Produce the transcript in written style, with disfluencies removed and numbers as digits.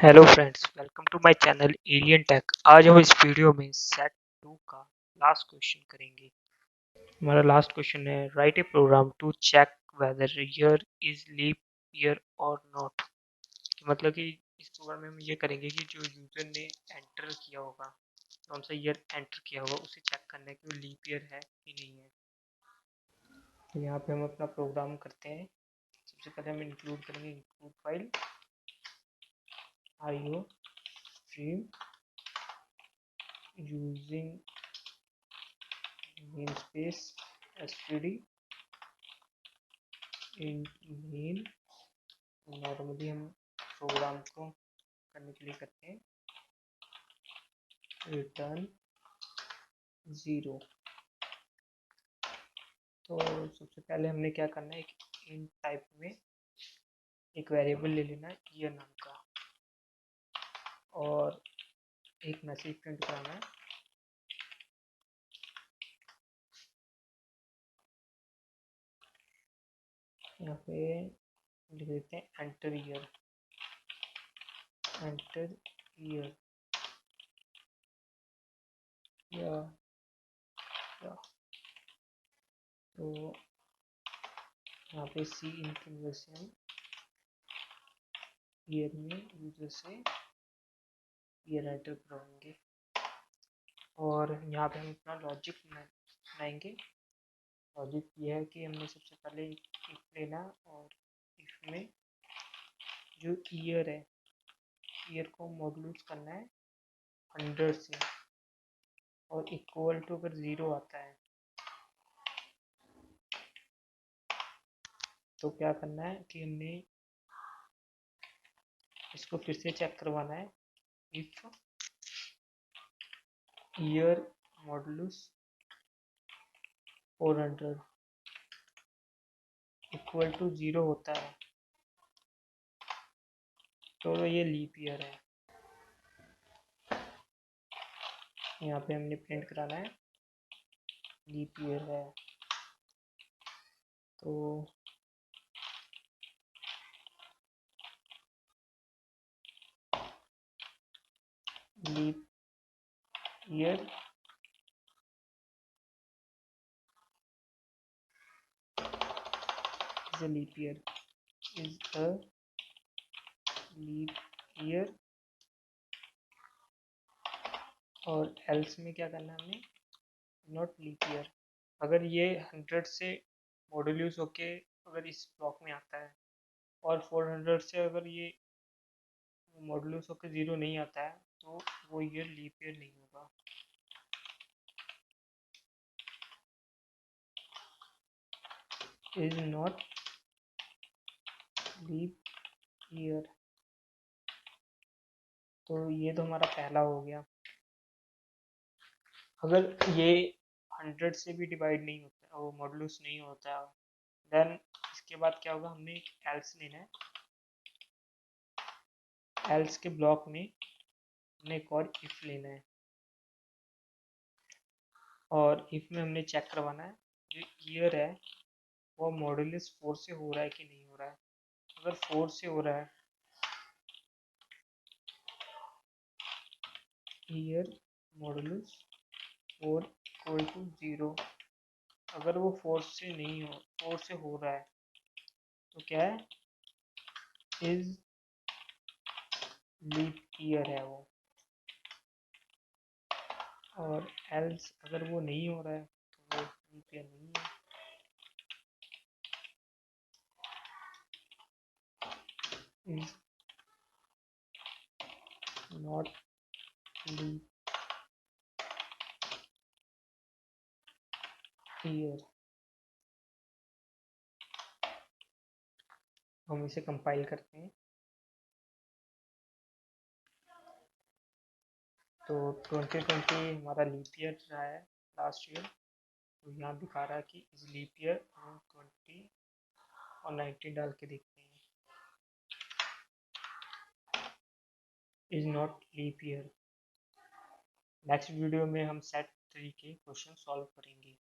Hello friends, welcome to my channel Alien Tech. आज हम इस वीडियो में सेट 2 का लास्ट क्वेश्चन करेंगे। हमारा लास्ट क्वेश्चन है, write a program to check whether year is leap year और नॉट। मतलब कि इस प्रोग्राम में हम ये करेंगे कि जो यूजर ने एंटर किया होगा, कौन सा ईयर एंटर किया होगा, उसे चेक करना है कि वो लीप ईयर है कि नहीं है। तो यहाँ पे हम अपना प्रोग्राम करते हैं। सबसे पहले हम इंक्लूड करेंगे include file IO stream using namespace std int main। Normally हम प्रोग्राम को करने के लिए करते हैं रिटर्न 0। तो सबसे पहले हमने क्या करना है, एक int टाइप में एक वेरिएबल ले लेना है ईयर नाम का, और एक मैसेज प्रिंट कराना है। यहाँ पे लिख देते हैं एंटर ईयर, एंटर ईयर या तो यहाँ पे सी इन कन्वर्सन ईयर में यूजर से ईयर एंटर करवाएंगे, और यहाँ पे हम अपना लॉजिक बनाएंगे। लॉजिक ये है कि हमने सबसे पहले इफ लेना, और इफ में जो ईयर है, ईयर को मॉड्यूल्स करना है 100 से, और इक्वल टू अगर 0 आता है तो क्या करना है कि हमने इसको फिर से चेक करवाना है। If year modulus 400 equal to 0 होता है तो ये लीप ईयर है। यहाँ पे हमने प्रिंट कराना है लीप ईयर है। तो leap year is a leap year is a leap year, और एल्स में क्या करना है हमने, नॉट लीप ईयर। अगर ये 100 से मॉड्यूल्स होके अगर इस ब्लॉक में आता है, और 400 से अगर ये मॉड्यूल्स होके 0 नहीं आता है, तो वो ईयर लीप ईयर नहीं होगा। Is not leap year. तो ये तो हमारा पहला हो गया। अगर ये 100 से भी डिवाइड नहीं होता, वो मॉड्यूल्स नहीं होता, देन इसके बाद क्या होगा, हमने एक एल्स लेना है। एल्स के ब्लॉक में हमने एक और इफ लेना है, और इफ में हमने चेक करवाना है जो ईयर है वो मॉड्यूलस 4 से हो रहा है कि नहीं हो रहा है। अगर 4 से हो रहा है, ईयर मॉड्यूलस 4 इक्वल टू 0। अगर वो 4 से नहीं हो, 4 से हो रहा है तो क्या है, इज लीप ईयर है वो। और एल्स अगर वो नहीं हो रहा है तो वो लीप ईयर नहीं है। Is not leap year. हम इसे कंपाइल करते हैं। तो 2020 हमारा लीप ईयर रहा है लास्ट ईयर, तो यहाँ दिखा रहा है कि इस लीप ईयर हम 20 और 19 डाल के देखते हैं, is not leap year. Next video में हम सेट 3 के क्वेश्चन सॉल्व करेंगे।